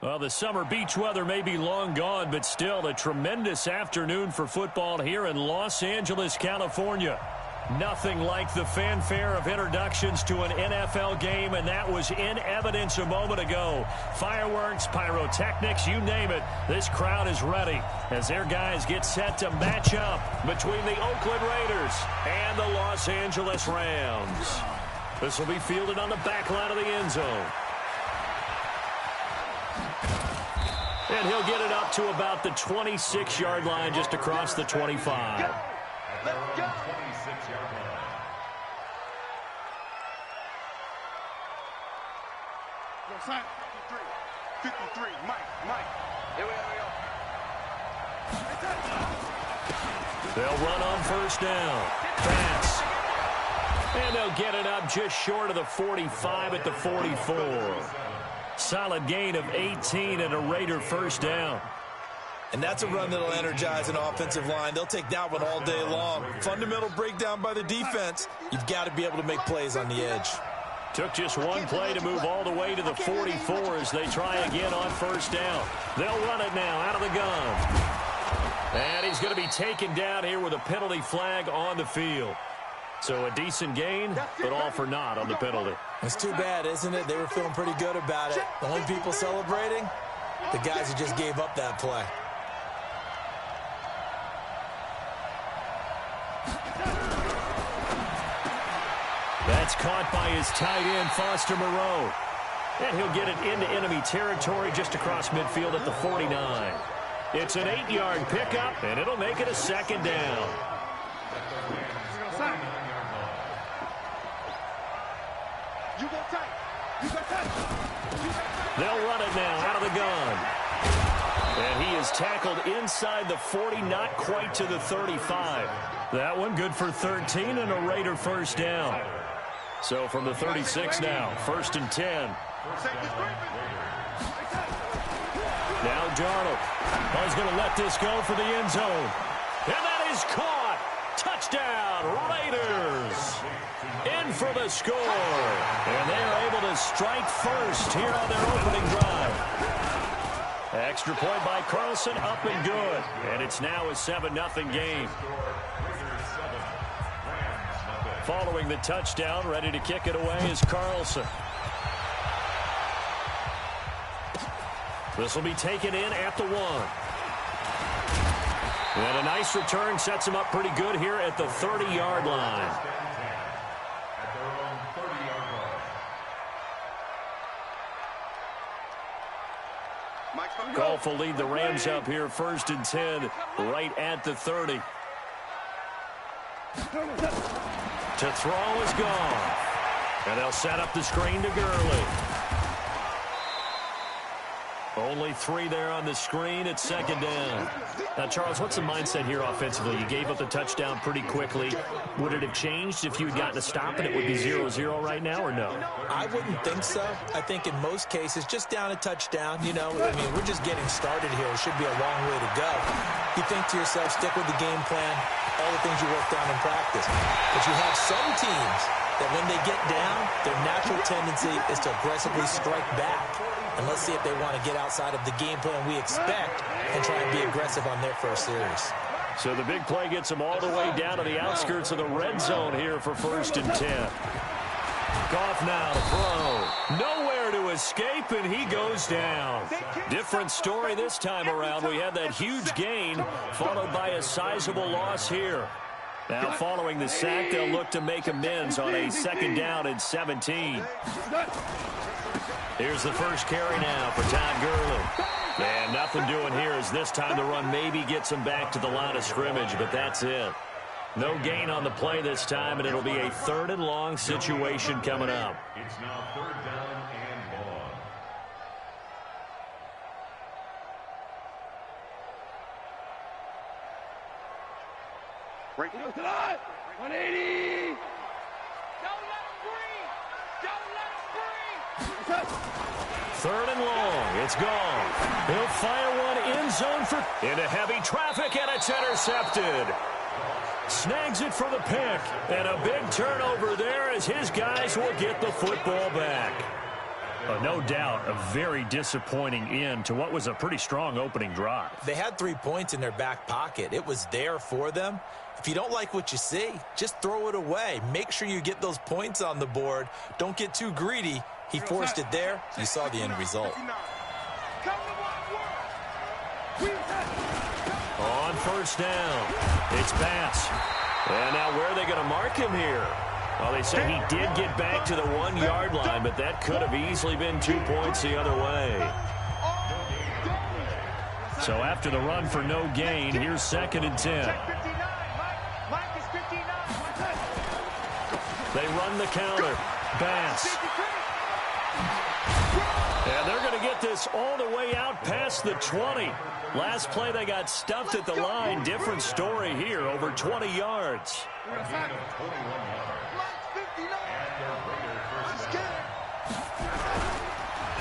Well, the summer beach weather may be long gone, but still a tremendous afternoon for football here in Los Angeles, California. Nothing like the fanfare of introductions to an NFL game, and that was in evidence a moment ago. Fireworks, pyrotechnics, you name it. This crowd is ready as their guys get set to match up between the Oakland Raiders and the Los Angeles Rams. This will be fielded on the back line of the end zone. And he'll get it up to about the 26-yard line, just across the 25. Let's go. 26-yard line. Go, sign. 53. Mike. Here we go. They'll run on first down. Pass. And they'll get it up just short of the 45 at the 44. Solid gain of 18 and a Raider first down. And that's a run that'll energize an offensive line. They'll take that one all day long. Fundamental breakdown by the defense. You've got to be able to make plays on the edge. Took just one play to move all the way to the 44 as they try again on first down. They'll run it now out of the gun. And he's going to be taken down here with a penalty flag on the field. So a decent gain, but all for naught on the penalty. It's too bad, isn't it? They were feeling pretty good about it. The only people celebrating, the guys who just gave up that play. That's caught by his tight end, Foster Moreau. And he'll get it into enemy territory just across midfield at the 49. It's an 8-yard pickup, and it'll make it a second down. They'll run it now out of the gun. And he is tackled inside the 40, not quite to the 35. That one good for 13 and a Raider first down. So from the 36 now, 1st and 10. Now Darnold. Oh, he's going to let this go for the end zone. And that is caught. Touchdown, Raiders. In for the score. And they are able to strike first here on their opening drive. Extra point by Carlson, up and good. And it's now a 7-0 game. Following the touchdown, ready to kick it away is Carlson. This will be taken in at the 1. And a nice return sets him up pretty good here at the 30-yard line. Goff will lead the Rams up here 1st and 10 right at the 30. To throw is gone. And they'll set up the screen to Gurley. Only 3 there on the screen at 2nd down. Now, Charles, what's the mindset here offensively? You gave up the touchdown pretty quickly. Would it have changed if you had gotten a stop and it would be 0-0 right now, or no? I wouldn't think so. I think in most cases, just down a touchdown, you know, I mean, we're just getting started here. It should be a long way to go. You think to yourself, stick with the game plan, all the things you worked on in practice. But you have some teams that when they get down, their natural tendency is to aggressively strike back. And let's see if they want to get outside of the game plan we expect and try and be aggressive on their first series. So the big play gets them all the way down to the outskirts of the red zone here for 1st and 10. Goff now to throw. Nowhere to escape, and he goes down. Different story this time around. We had that huge gain followed by a sizable loss here. Now following the sack, they'll look to make amends on a 2nd down and 17. Here's the first carry now for Todd Gurley. And nothing doing here as this time the run maybe gets him back to the line of scrimmage, but that's it. No gain on the play this time, and it'll be a 3rd and long situation coming up. It's now 3rd down and long. Break it up. 180. Don't let him breathe. Don't let him breathe. 3rd and long. It's gone. He'll fire one end zone for into heavy traffic, and it's intercepted. Snags it for the pick. And a big turnover there as his guys will get the football back. No doubt a very disappointing end to what was a pretty strong opening drive. They had 3 points in their back pocket. It was there for them. If you don't like what you see, just throw it away. Make sure you get those points on the board. Don't get too greedy. He forced it there. You saw the end result. On first down, it's pass. And now where are they going to mark him here? Well, they say he did get back to the 1-yard line, but that could have easily been 2 points the other way. So after the run for no gain, here's 2nd and 10. They run the counter. Bass. And they're going to get this all the way out past the 20. Last play, they got stuffed at the line. Different story here, over 20 yards.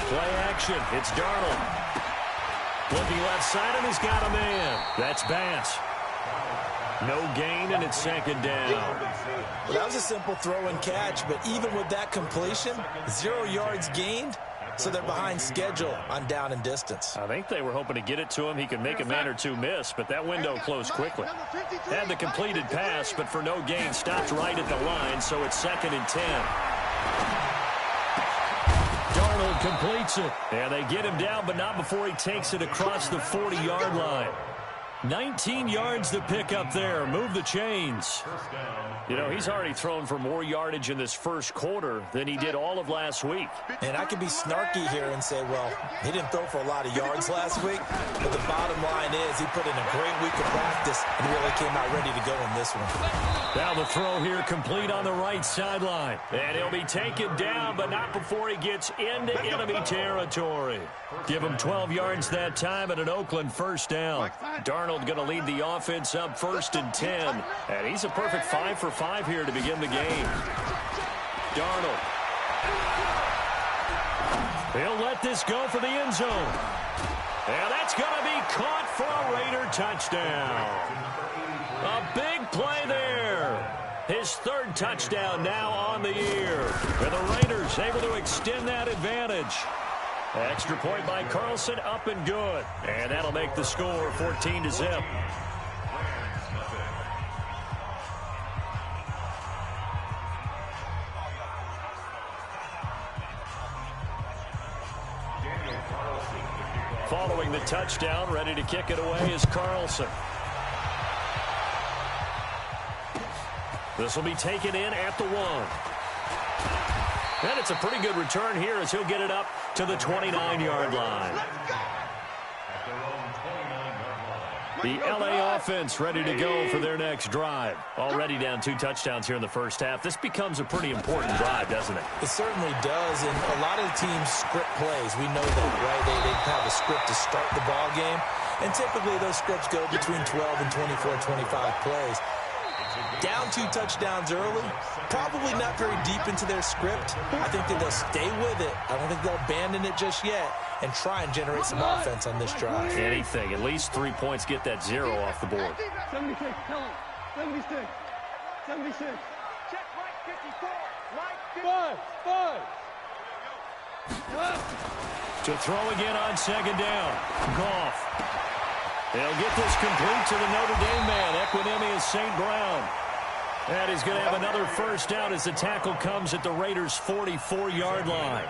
Play action. It's Darnold. Looking left side, and he's got a man. That's Bass. No gain, and it's 2nd down. Well, that was a simple throw and catch, but even with that completion, 0 yards gained, so they're behind schedule on down and distance. I think they were hoping to get it to him. He could make a man or two miss, but that window closed quickly. Had the completed pass, but for no gain, stopped right at the line, so it's 2nd and 10. Darnold completes it, and they get him down, but not before he takes it across the 40-yard line. 19 yards to pick up there. Move the chains. You know, he's already thrown for more yardage in this first quarter than he did all of last week. And I could be snarky here and say, well, he didn't throw for a lot of yards last week, but the bottom line is he put in a great week of practice and really came out ready to go in this one. Now the throw here complete on the right sideline. And he'll be taken down, but not before he gets into enemy territory. Give him 12 yards that time and an Oakland first down. Darnold going to lead the offense up 1st and 10. And he's a perfect 5 for 5 here to begin the game. Darnold. He'll let this go for the end zone. And that's going to be caught for a Raider touchdown. A big play there. His 3rd touchdown now on the year. And the Raiders able to extend that advantage. Extra point by Carlson, up and good. And that'll make the score 14-0. Following the touchdown, ready to kick it away is Carlson. This will be taken in at the 1. And it's a pretty good return here as he'll get it up to the 29-yard line. The L.A. offense ready to go for their next drive. Already down 2 touchdowns here in the first half. This becomes a pretty important drive, doesn't it? It certainly does, and a lot of the teams script plays. We know that, right? They have a script to start the ball game, and typically those scripts go between 12 and 24, 25 plays. Down 2 touchdowns early, probably not very deep into their script. I think that they'll stay with it. I don't think they'll abandon it just yet and try and generate some offense on this drive. Anything. At least 3 points, get that 0 off the board. 76, tell him. 76. 76. Check Mike 54. Mike 5. To throw again on 2nd down. Goff. They'll get this complete to the Notre Dame man. Equinemius St. Brown. And he's going to have another first down as the tackle comes at the Raiders' 44-yard line.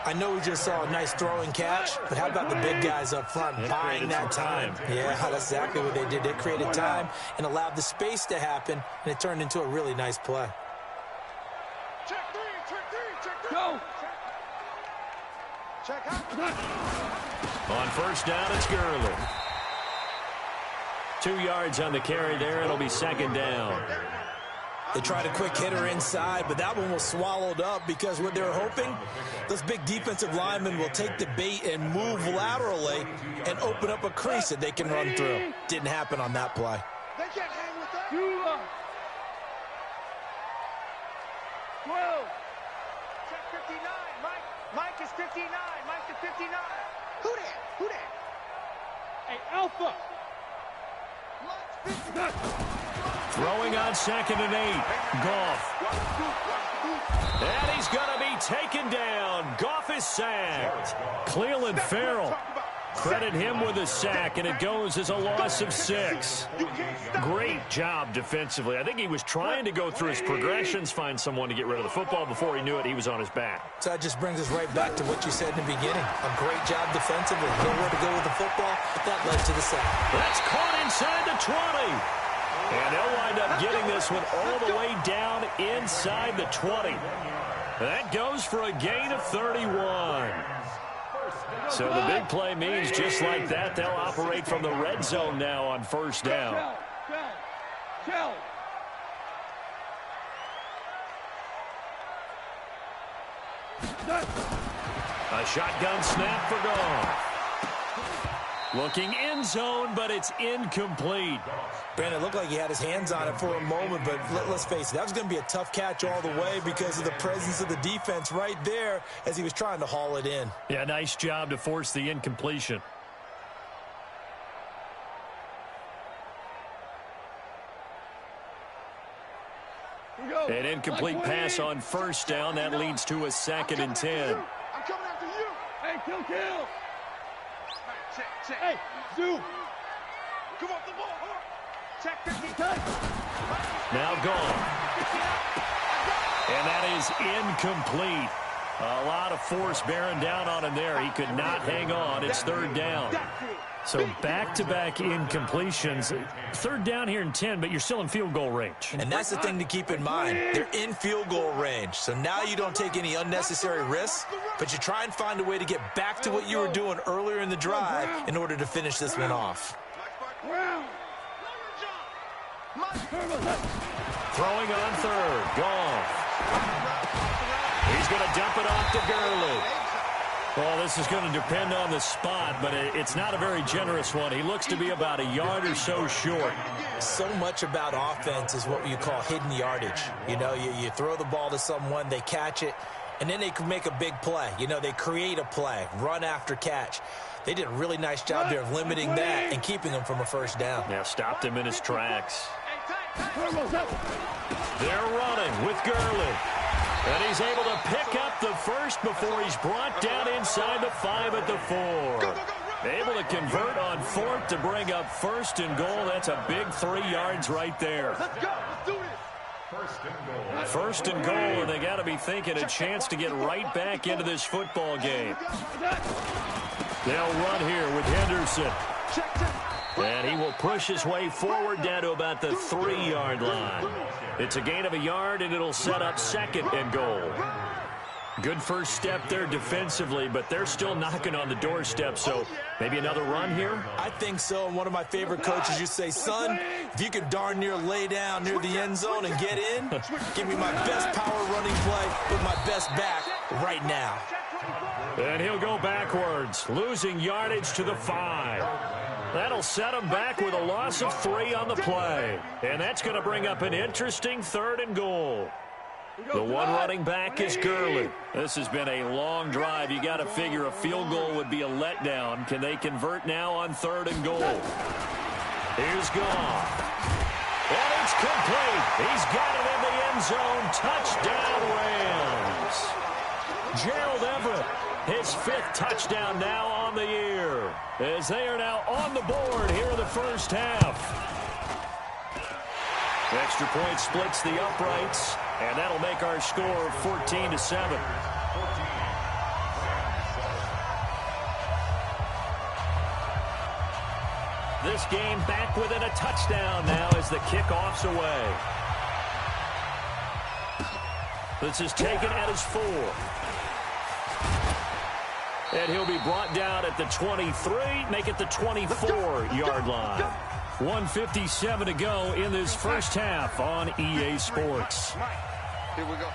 I know we just saw a nice throw and catch, but how about the big guys up front buying that time? Yeah, that's exactly what they did. They created time and allowed the space to happen, and it turned into a really nice play. Check 3, check 3, check 3. Go. Check out. On first down, it's Gurley. 2 yards on the carry there. It'll be 2nd down. They tried a quick hitter inside, but that one was swallowed up because what they were hoping, those big defensive linemen will take the bait and move laterally and open up a crease that they can run through. Didn't happen on that play. They can't hang with that. 12. Check 59. Mike is 59. Mike is 59. Who that? Who that? Hey, Alpha. Throwing on 2nd and 8. Goff. And he's going to be taken down. Goff is sacked. Cleveland Farrell. Credit him with a sack, and it goes as a loss of 6. Great job defensively. I think he was trying to go through his progressions, find someone to get rid of the football. Before he knew it, he was on his back. So that just brings us right back to what you said in the beginning. A great job defensively. Nowhere to go with the football. That led to the sack. That's caught inside the 20. And they'll wind up getting this one all the way down inside the 20. That goes for a gain of 31. So the big play means just like that, they'll operate from the red zone now on 1st down. A shotgun snap for Goff. Looking end zone, but it's incomplete. Brandon, it looked like he had his hands on it for a moment, but let's face it, that was going to be a tough catch all the way because of the presence of the defense right there as he was trying to haul it in. Yeah, nice job to force the incompletion. An incomplete pass on 1st down. That leads to a 2nd and 10. I'm coming after you. Hey, kill. Hey, Zoo. Come off the ball. Check. Now gone. And that is incomplete. A lot of force bearing down on him there. He could not hang on. It's 3rd down. So back-to-back incompletions. 3rd down here in 10, but you're still in field goal range. And that's the thing to keep in mind. They're in field goal range. So now you don't take any unnecessary risks, but you try and find a way to get back to what you were doing earlier in the drive in order to finish this one off. Throwing on 3rd. Goff. He's going to dump it off to Gurley. Well, this is going to depend on the spot, but it's not a very generous one. He looks to be about a yard or so short. So much about offense is what you call hidden yardage. You know, you throw the ball to someone, they catch it, and then they can make a big play. You know, they create a play, run after catch. They did a really nice job there of limiting that and keeping him from a 1st down. Yeah, stopped him in his tracks. They're running with Gurley. And he's able to pick up the 1st before he's brought down inside the 5 at the 4. Able to convert on 4th to bring up 1st and goal. That's a big 3 yards right there. Let's go. Let's do this. 1st and goal, and they got to be thinking a chance to get right back into this football game. They'll run here with Henderson. And he will push his way forward down to about the 3-yard line. It's a gain of a yard, and it'll set up 2nd and goal. Good first step there defensively, but they're still knocking on the doorstep, so maybe another run here? I think so. And one of my favorite coaches used to say, son, if you could darn near lay down near the end zone and get in, give me my best power running play with my best back right now. And he'll go backwards, losing yardage to the 5. That'll set him back with a loss of 3 on the play. And that's going to bring up an interesting 3rd and goal. The one running back is Gurley. This has been a long drive. You got to figure a field goal would be a letdown. Can they convert now on 3rd and goal? Here's Goff. And it's complete. He's got it in the end zone. Touchdown, Rams. Gerald Everett, his 5th touchdown now on the year, as they are now on the board here in the 1st half. Extra point splits the uprights, and that'll make our score 14-7. This game back within a touchdown now as the kickoff's away. This is taken at his 4. And he'll be brought down at the 23, make it the 24-yard line. 1:57 to go in this first half on EA Sports. Here we go.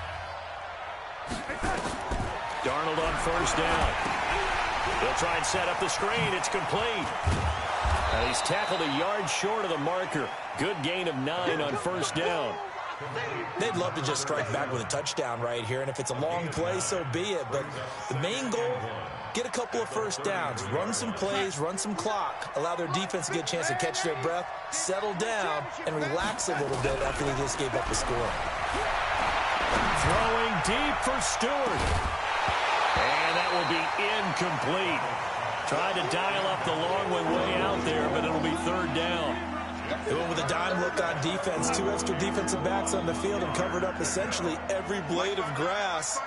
Darnold on 1st down. They'll try and set up the screen. It's complete. And he's tackled a yard short of the marker. Good gain of 9 on 1st down. They'd love to just strike back with a touchdown right here, and if it's a long play, so be it. But the main goal, get a couple of first downs, run some plays, run some clock, allow their defense to get a chance to catch their breath, settle down, and relax a little bit after they just gave up a score. Throwing deep for Stewart. And that will be incomplete. Tried to dial up the long one way out there, but it'll be third down. They went with a dime look on defense. 2 extra defensive backs on the field and covered up essentially every blade of grass.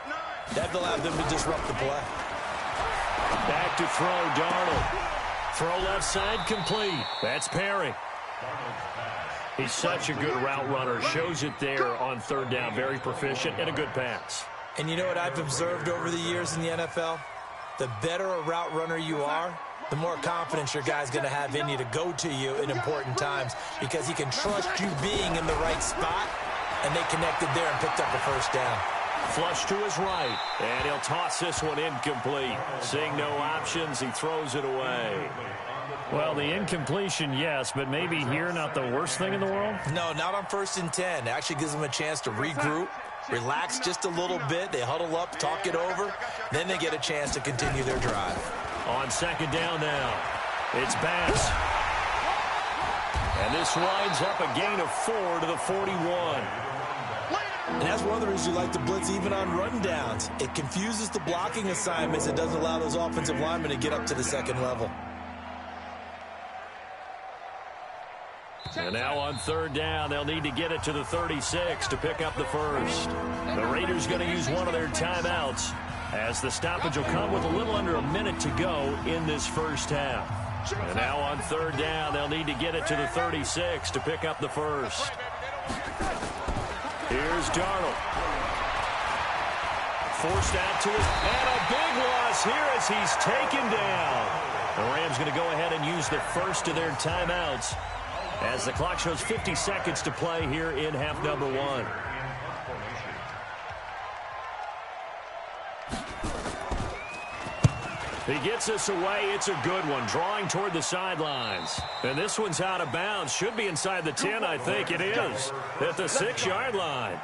That allowed them to disrupt the play. Back to throw, Darnold. Throw left side, complete. That's Perry. He's such a good route runner. Shows it there on third down. Very proficient and a good pass. And you know what I've observed over the years in the NFL? The better a route runner you are, the more confidence your guy's going to have in you to go to you in important times because he can trust you being in the right spot, and they connected there and picked up the first down. Flush to his right, and he'll toss this one incomplete. Seeing no options, he throws it away. Well, the incompletion, yes, but maybe here not the worst thing in the world? No, not on 1st and 10. It actually gives them a chance to regroup, relax just a little bit. They huddle up, talk it over. Then they get a chance to continue their drive. On second down now, it's Bass. And this winds up a gain of 4 to the 41. And that's one of the reasons you like to blitz even on rundowns. It confuses the blocking assignments. It doesn't allow those offensive linemen to get up to the second level. And now on third down, they'll need to get it to the 36 to pick up the first. The Raiders going to use one of their timeouts as the stoppage will come with a little under a minute to go in this first half. And now on third down, they'll need to get it to the 36 to pick up the first. Here's Darnold. Forced out to it, and a big loss here as he's taken down. The Rams going to go ahead and use the first of their timeouts as the clock shows 50 seconds to play here in half number 1. He gets us away. It's a good one, drawing toward the sidelines. And this one's out of bounds. Should be inside the 10, I think it is, at the 6-yard line.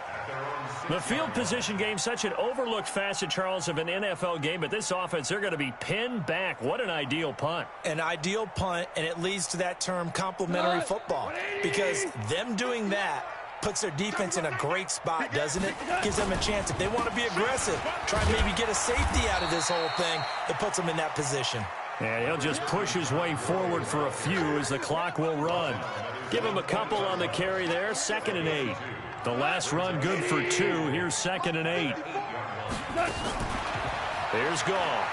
The field position game, such an overlooked facet, Charles, of an NFL game, but this offense, they're going to be pinned back. What an ideal punt. An ideal punt, and it leads to that term complementary football, because them doing that puts their defense in a great spot, doesn't it? Gives them a chance. If they want to be aggressive, try and maybe get a safety out of this whole thing, it puts them in that position. And he'll just push his way forward for a few as the clock will run. Give him a couple on the carry there, 2nd and 8. The last run good for 2. Here's 2nd and 8. Here's Goff.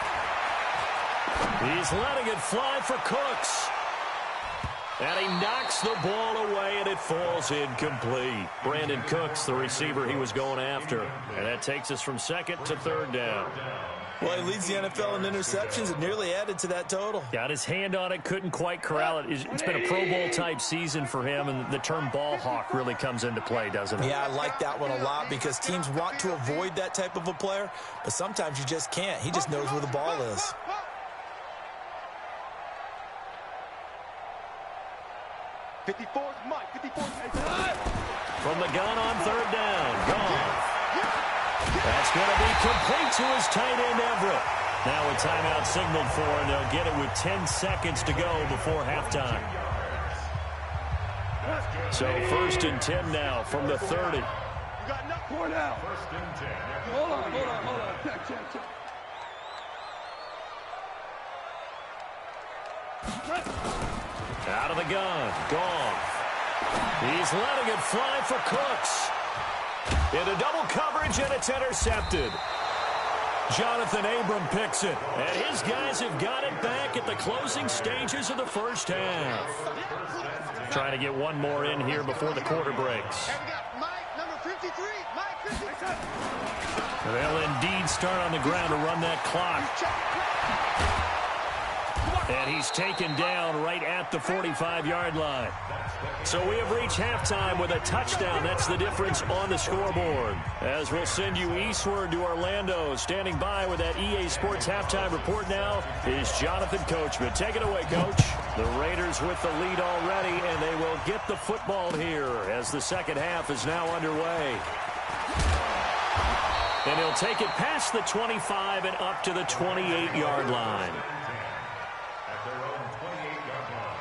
He's letting it fly for Cooks. And he knocks the ball away, and it falls incomplete. Brandon Cooks, the receiver he was going after. And that takes us from 2nd to 3rd down. Well, he leads the NFL in interceptions and nearly added to that total. Got his hand on it, couldn't quite corral it. It's been a Pro Bowl-type season for him, and the term ball hawk really comes into play, doesn't it? Yeah, I like that one a lot because teams want to avoid that type of a player, but sometimes you just can't. He just knows where the ball is. From the gun on 3rd down, Goff. That's going to be complete to his tight end, Everett. Now a timeout signaled for, and they'll get it with 10 seconds to go before halftime. So 1st and 10 now from the 30. You got enough for now. 1st and 10. Hold on. Check. Out of the gun, Goff. He's letting it fly for Cooks. Into double coverage, and it's intercepted. Jonathan Abram picks it, and his guys have got it back at the closing stages of the first half. Trying to get one more in here before the quarter breaks. And we got Mike, number 53. Mike 53. They'll indeed start on the ground to run that clock. And he's taken down right at the 45-yard line. So we have reached halftime with a touchdown. That's the difference on the scoreboard. As we'll send you eastward to Orlando. Standing by with that EA Sports halftime report now is Jonathan Coachman. Take it away, Coach. The Raiders with the lead already, and they will get the football here as the second half is now underway. And he'll take it past the 25 and up to the 28-yard line. At their own 28-yard line.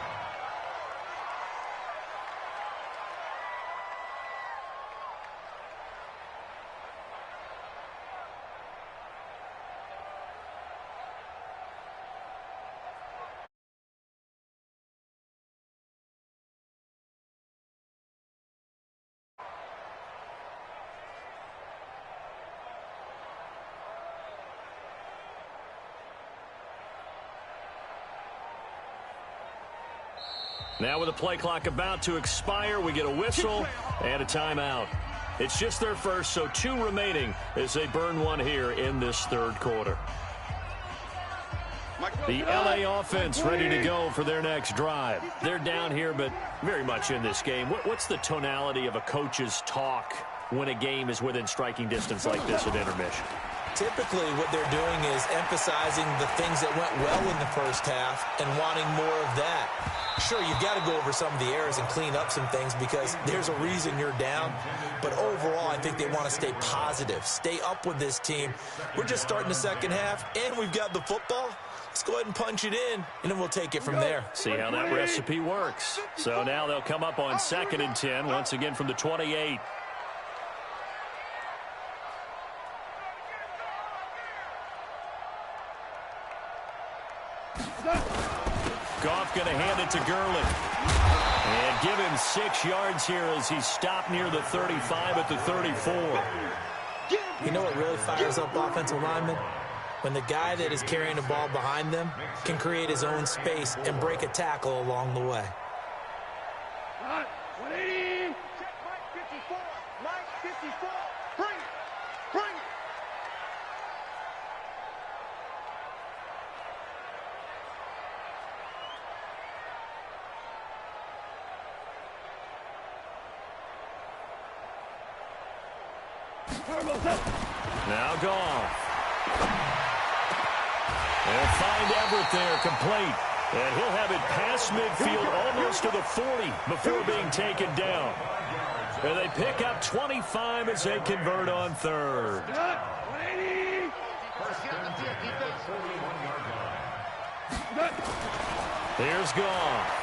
Now with the play clock about to expire, we get a whistle and a timeout. It's just their first, so 2 remaining as they burn one here in this third quarter. The LA offense ready to go for their next drive. They're down here, but very much in this game. What's the tonality of a coach's talk when a game is within striking distance like this at intermission? Typically, what they're doing is emphasizing the things that went well in the first half and wanting more of that. Sure, you've got to go over some of the errors and clean up some things because there's a reason you're down. But overall, I think they want to stay positive, stay up with this team. We're just starting the second half, and we've got the football. Let's go ahead and punch it in, and then we'll take it from there. See how that recipe works. So now they'll come up on 2nd and 10, once again from the 28. Goff going to hand it to Gurley. And give him 6 yards here as he's stopped near the 35 at the 34. You know what really fires up offensive linemen? When the guy that is carrying the ball behind them can create his own space and break a tackle along the way. 180. Check Mike 54. Mike 54. Bring it. Bring it. Now Goff. They'll find Everett there, complete. And he'll have it past midfield, almost to the 40 before being taken down. And they pick up 25 as they convert on 3rd. Here's Goff.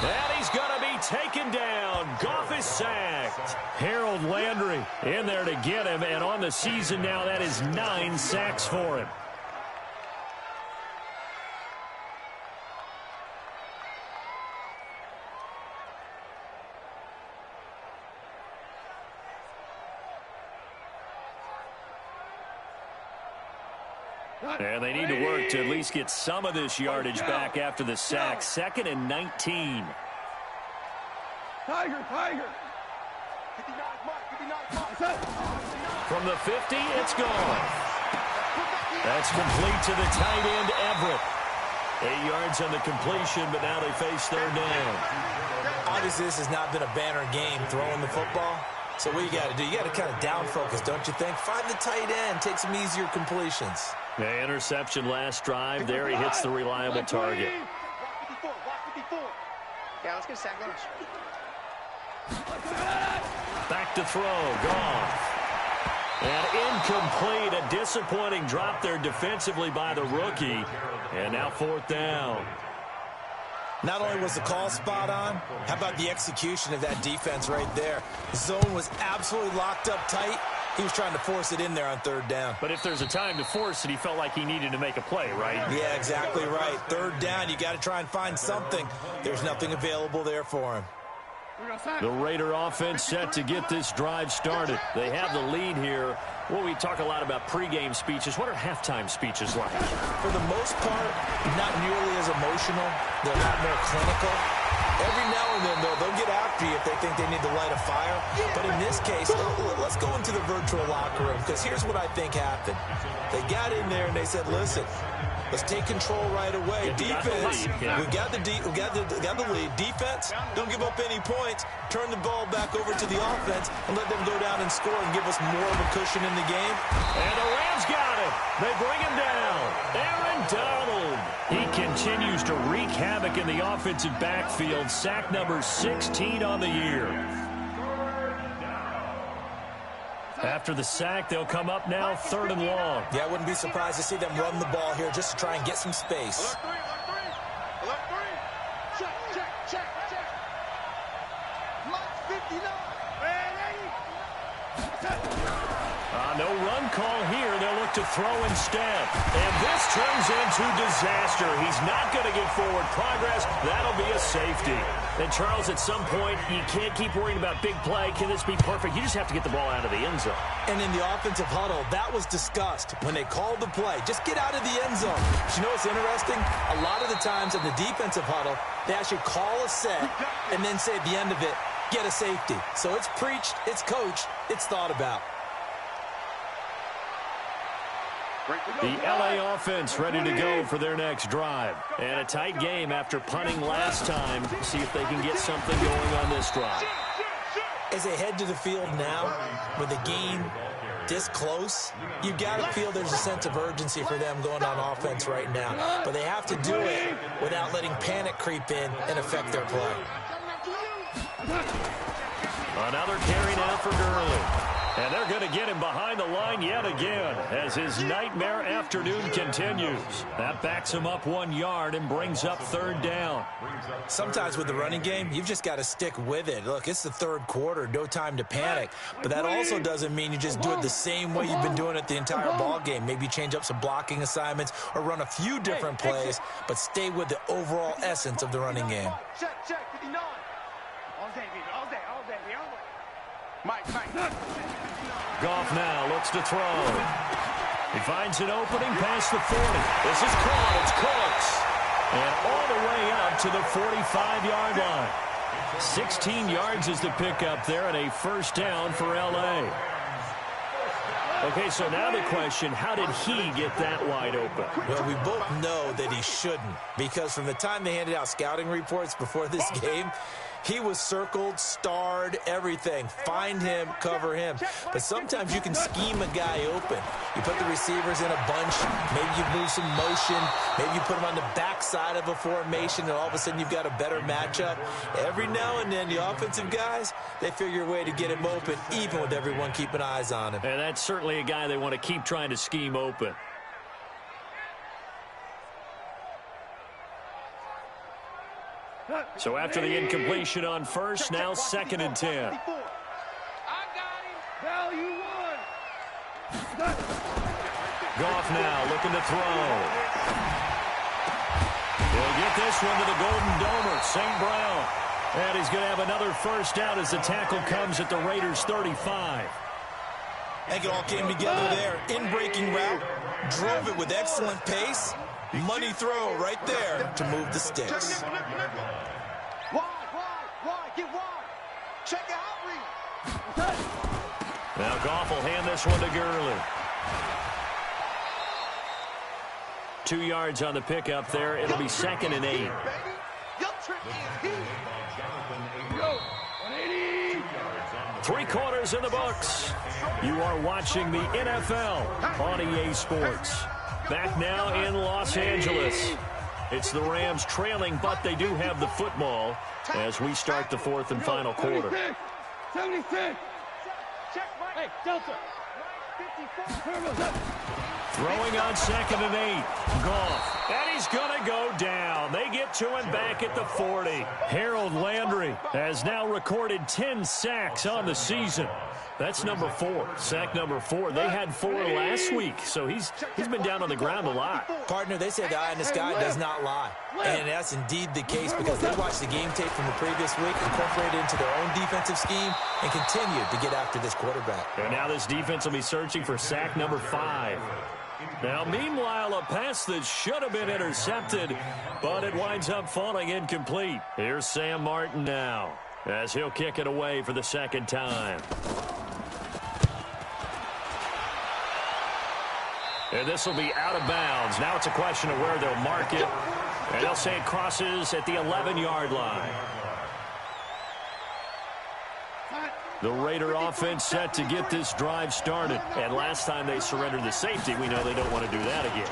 And he's going to be taken down. Goff is sacked. Harold Landry in there to get him. And on the season now, that is 9 sacks for him. And they need to work to at least get some of this yardage back after the sack. 2nd and 19. Tiger. From the 50, it's gone. That's complete to the tight end, Everett. 8 yards on the completion, but now they face 3rd down. Obviously, this has not been a banner game throwing the football. So what you got to do, you got to kind of down focus, don't you think? Find the tight end, take some easier completions. The interception last drive. There he hits the reliable target. Yeah, let's get a sack lunch. Back to throw. Goff. And incomplete. A disappointing drop there defensively by the rookie. And now 4th down. Not only was the call spot on, how about the execution of that defense right there? The zone was absolutely locked up tight. He was trying to force it in there on 3rd down. But if there's a time to force it, he felt like he needed to make a play, right? Yeah, exactly right. 3rd down, you got to try and find something. There's nothing available there for him. The Raider offense set to get this drive started. They have the lead here. Well, we talk a lot about pregame speeches. What are halftime speeches like? For the most part, not nearly as emotional. They're a lot more clinical. Every now and then, though, they'll get after you if they think they need to light a fire. But in this case, let's go into the virtual locker room, because here's what I think happened. They got in there and they said, listen, let's take control right away. Defense, we got the lead. Defense, don't give up any points. Turn the ball back over to the offense and let them go down and score and give us more of a cushion in the game. And the Rams got it. They bring him down. Aaron Donald. He continues to wreak havoc in the offensive backfield. Sack number 16 on the year. After the sack, they'll come up now 3rd and long. Yeah, I wouldn't be surprised to see them run the ball here just to try and get some space. Alert three. Check, check, check, check. Mike 59. No run call here. They'll look to throw instead. And this turns into disaster. He's not going to get forward progress. That'll be a safety. And, Charles, at some point, you can't keep worrying about big play. Can this be perfect? You just have to get the ball out of the end zone. And in the offensive huddle, that was discussed when they called the play. Just get out of the end zone. But you know what's interesting? A lot of the times in the defensive huddle, they actually call a set and then say at the end of it, get a safety. So it's preached, it's coached, it's thought about. The LA offense ready to go for their next drive. And a tight game after punting last time. See if they can get something going on this drive. As they head to the field now, with the game this close, you've got to feel there's a sense of urgency for them going on offense right now. But they have to do it without letting panic creep in and affect their play. Another carry now for Gurley. And they're going to get him behind the line yet again as his nightmare afternoon continues. That backs him up 1 yard and brings up 3rd down. Sometimes with the running game, you've just got to stick with it. Look, it's the 3rd quarter, no time to panic. But that also doesn't mean you just do it the same way you've been doing it the entire ball game. Maybe change up some blocking assignments or run a few different plays, but stay with the overall essence of the running game. Check, 59. All day, baby, all day, all day, all day. Mike. Goff now looks to throw. He finds an opening past the 40. This is caught. It's close. And all the way up to the 45-yard line. 16 yards is the pickup there and a 1st down for L.A. Okay, so now the question, how did he get that wide open? Well, we both know that he shouldn't, because from the time they handed out scouting reports before this game, he was circled, starred, everything. Find him, cover him. But sometimes you can scheme a guy open. You put the receivers in a bunch. Maybe you move some motion. Maybe you put them on the backside of a formation, and all of a sudden you've got a better matchup. Every now and then, the offensive guys, they figure a way to get him open, even with everyone keeping eyes on him. And that's certainly a guy they want to keep trying to scheme open. So after the incompletion on 1st, now 2nd and 10. I got him. Value 1. Goff now looking to throw. He'll get this one to the Golden Domer, St. Brown. And he's going to have another 1st down as the tackle comes at the Raiders' 35. I think it all came together there. In-breaking route, drove it with excellent pace. Money throw right there to move the sticks. Wide, get wide. Check out read. Now Goff will hand this one to Gurley. 2 yards on the pickup there. It'll be 2nd and 8. Your trip is here. 3/4 in the books. You are watching the NFL on EA Sports. Back now in Los Angeles. It's the Rams trailing, but they do have the football as we start the 4th and final quarter. 76. Check, Mike. Hey, Delta. 54. Throwing on 2nd and 8. Goff. And he's going to go down. They get to him back at the 40. Harold Landry has now recorded 10 sacks on the season. That's number 4. Sack number 4. They had 4 last week, so he's been down on the ground a lot. Partner, they say the eye in the sky does not lie. And that's indeed the case because they watched the game tape from the previous week, incorporated it into their own defensive scheme, and continued to get after this quarterback. And now this defense will be searching for sack number 5. Now, meanwhile, a pass that should have been intercepted, but it winds up falling incomplete. Here's Sam Martin now as he'll kick it away for the 2nd time. And this will be out of bounds. Now it's a question of where they'll mark it. And they'll say it crosses at the 11-yard line. The Raider offense set to get this drive started. And last time they surrendered the safety, we know they don't want to do that again.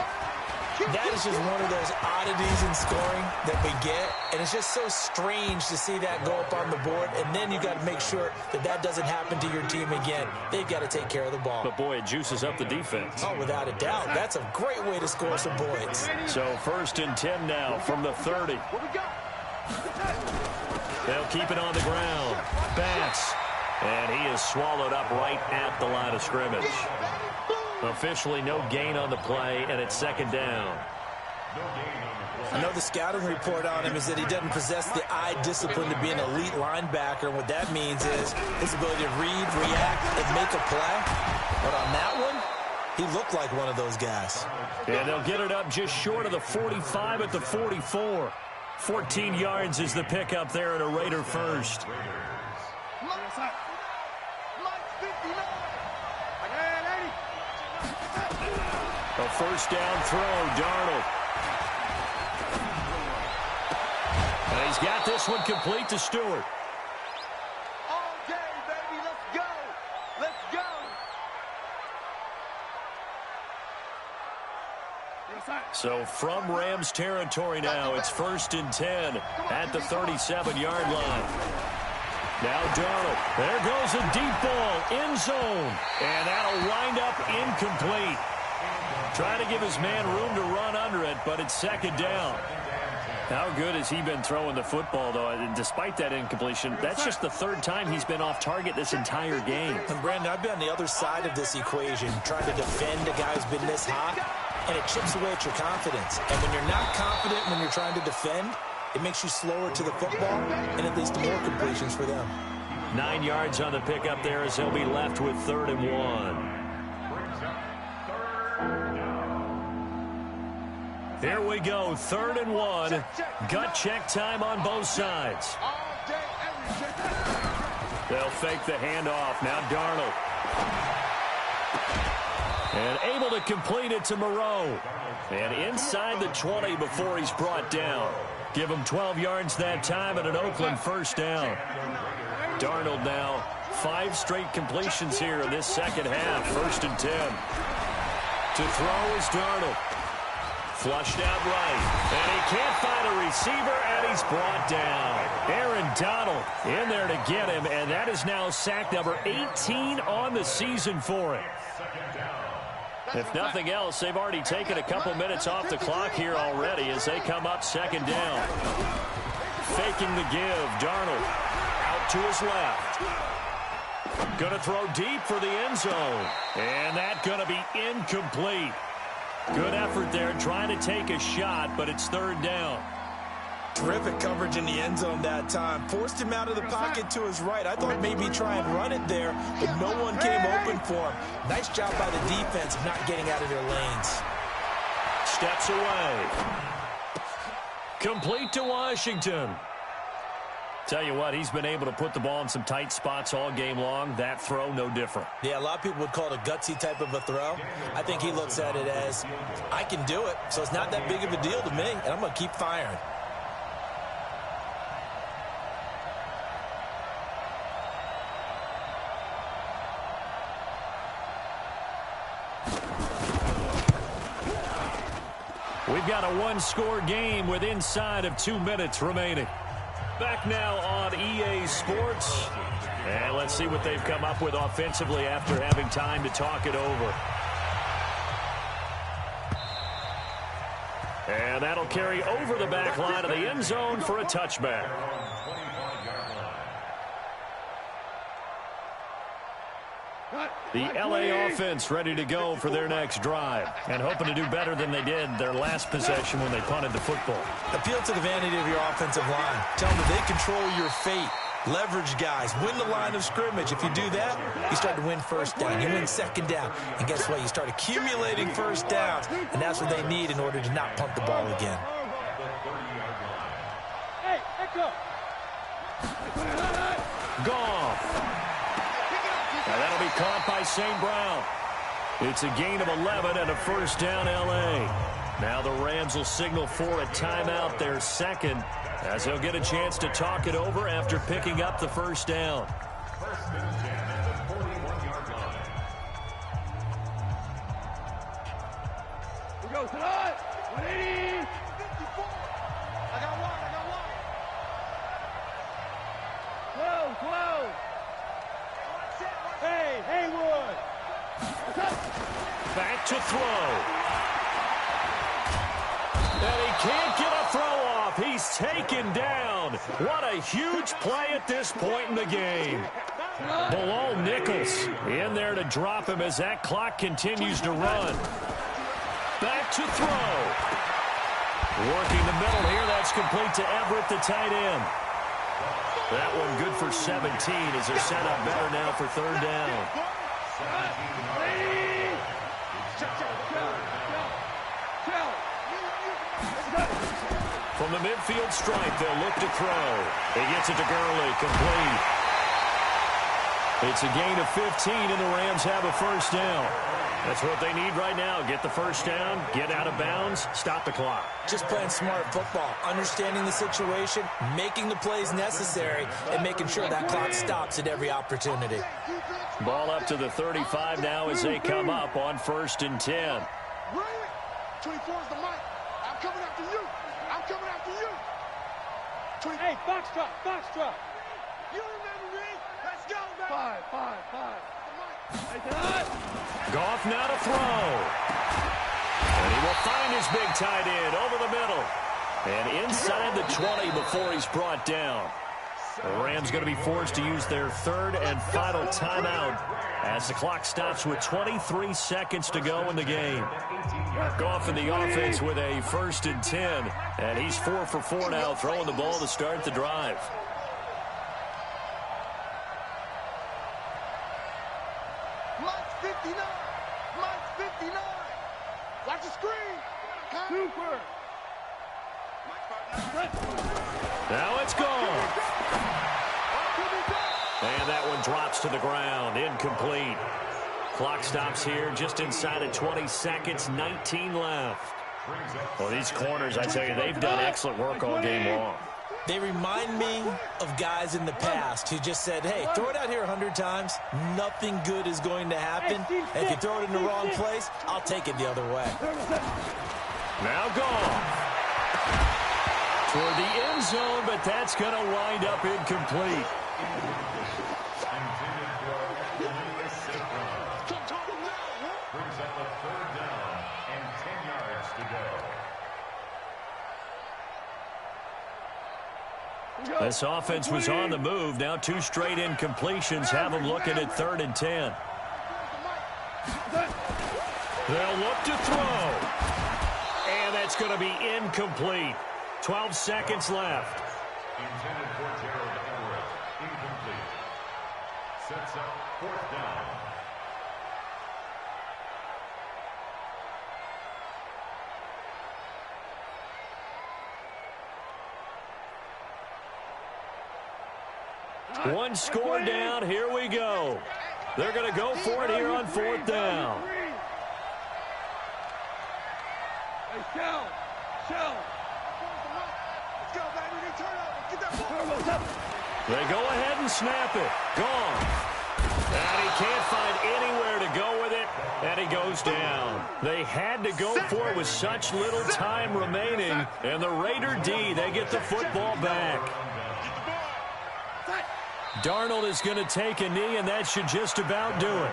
That is just one of those oddities in scoring that we get, and it's just so strange to see that go up on the board, and then you got to make sure that that doesn't happen to your team again. They've got to take care of the ball. But, boy, it juices up the defense. Oh, without a doubt. That's a great way to score some points. So 1st and 10 now from the 30. They'll keep it on the ground. Bats. And he is swallowed up right at the line of scrimmage. Officially no gain on the play, and it's 2nd down. I know the scouting report on him is that he doesn't possess the eye discipline to be an elite linebacker. And what that means is his ability to read, react, and make a play. But on that one, he looked like one of those guys. And they'll get it up just short of the 45 at the 44. 14 yards is the pickup there at a Raider first. A 1st down throw, Darnold. And he's got this one complete to Stewart. All day, baby, let's go. Let's go. So from Rams territory now, it's 1st and 10 at the 37-yard line. Now Darnold. There goes a deep ball, end zone. And that'll wind up incomplete. Trying to give his man room to run under it, but it's 2nd down. How good has he been throwing the football, though? And despite that incompletion, that's just the 3rd time he's been off target this entire game. And, Brandon, I've been on the other side of this equation, trying to defend a guy who's been this hot, and it chips away at your confidence. And when you're not confident when you're trying to defend, it makes you slower to the football, and it leads to more completions for them. 9 yards on the pickup there as he'll be left with 3rd and 1. Here we go, 3rd and 1. Gut check time on both sides. They'll fake the handoff. Now Darnold. And able to complete it to Moreau. And inside the 20 before he's brought down. Give him 12 yards that time and an Oakland 1st down. Darnold now 5 straight completions here in this 2nd half. 1st and 10. To throw is Darnold. Flushed out right. And he can't find a receiver, and he's brought down. Aaron Donald in there to get him, and that is now sack number 18 on the season for him. If nothing else, they've already taken a couple minutes off the clock here already as they come up 2nd down. Faking the give, Darnold out to his left. Gonna throw deep for the end zone. And that's gonna be incomplete. Good effort there trying to take a shot, but it's 3rd down. Terrific coverage in the end zone that time. Forced him out of the pocket to his right. I thought maybe try and run it there, but no one came open for him. Nice job by the defense of not getting out of their lanes. Steps away. Complete to Washington. Tell you what, he's been able to put the ball in some tight spots all game long. That throw, no different. Yeah, a lot of people would call it a gutsy type of a throw. I think he looks at it as, I can do it, so it's not that big of a deal to me, and I'm going to keep firing. We've got a one-score game with inside of 2 minutes remaining. Back now on EA Sports. And let's see what they've come up with offensively after having time to talk it over. And that'll carry over the back line of the end zone for a touchback. The LA offense ready to go for their next drive and hoping to do better than they did their last possession when they punted the football. Appeal to the vanity of your offensive line. Tell them that they control your fate. Leverage guys. Win the line of scrimmage. If you do that, you start to win 1st down. You win 2nd down. And guess what? You start accumulating 1st downs. And that's what they need in order to not punt the ball again. Hey, echo. Goff. Now that'll be caught by St. Brown. It's a gain of 11 and a 1st down LA. Now the Rams will signal for a timeout, their 2nd, as they'll get a chance to talk it over after picking up the 1st down. 1st and 10 at the 41-yard line. We go, tonight. Back to throw. And he can't get a throw off. He's taken down. What a huge play at this point in the game. Bilal Nichols in there to drop him as that clock continues to run. Back to throw. Working the middle here. That's complete to Everett, the tight end. That one good for 17 as they're set up better now for third down. From the midfield stripe, they'll look to throw. He gets it to Gurley, complete. It's a gain of 15, and the Rams have a first down. That's what they need right now. Get the first down, get out of bounds, stop the clock. Just playing smart football, understanding the situation, making the plays necessary, and making sure that clock stops at every opportunity. Ball up to the 35 now as they come up on 1st and 10. 24 is the mic. I'm coming after you. I'm coming after you. Hey, box truck. You remember me? Let's go, man. Five. Goff now to throw. And he will find his big tight end over the middle. And inside the 20 before he's brought down. The Rams going to be forced to use their third and final timeout as the clock stops with 23 seconds to go in the game. Goff in the offense with a 1st and 10. And he's 4 for 4 now, throwing the ball to start the drive. Mike's 59. Watch the screen. Super. Now it's gone. And that one drops to the ground. Incomplete. Clock stops here just inside of 20 seconds. 19 left. Well, these corners, I tell you, they've done excellent work all game long. They remind me of guys in the past who just said, hey, throw it out here 100 times. Nothing good is going to happen. And if you throw it in the wrong place, I'll take it the other way. Now gone. Toward the end zone, but that's going to wind up incomplete. Brings up a 3rd down and 10 yards to go. This offense was on the move. Now 2 straight incompletions have them looking at 3rd and 10. They'll look to throw. And that's going to be incomplete. 12 seconds left. Intended for Gerald Everett. Incomplete. Sets up 4th down. One score down. Here we go. They're going to go for it here on 4th down. Hey, Shell. Let's go, baby. They turn over. Get that ball. They go ahead and snap it. Gone. And he can't find anywhere to go with it, and he goes down. They had to go for it with such little time remaining, and the Raider D, they get the football back. Darnold is going to take a knee, and that should just about do it.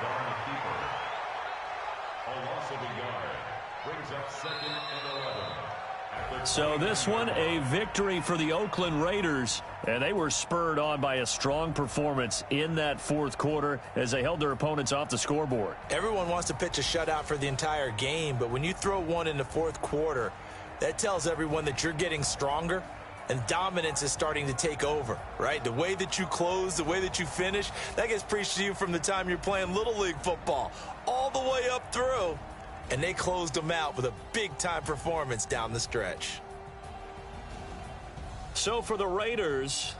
So this one, a victory for the Oakland Raiders, and they were spurred on by a strong performance in that 4th quarter as they held their opponents off the scoreboard. Everyone wants to pitch a shutout for the entire game, but when you throw one in the 4th quarter, that tells everyone that you're getting stronger and dominance is starting to take over, right? The way that you close, the way that you finish, that gets preached to you from the time you're playing Little League football all the way up through. And they closed them out with a big-time performance down the stretch. So for the Raiders,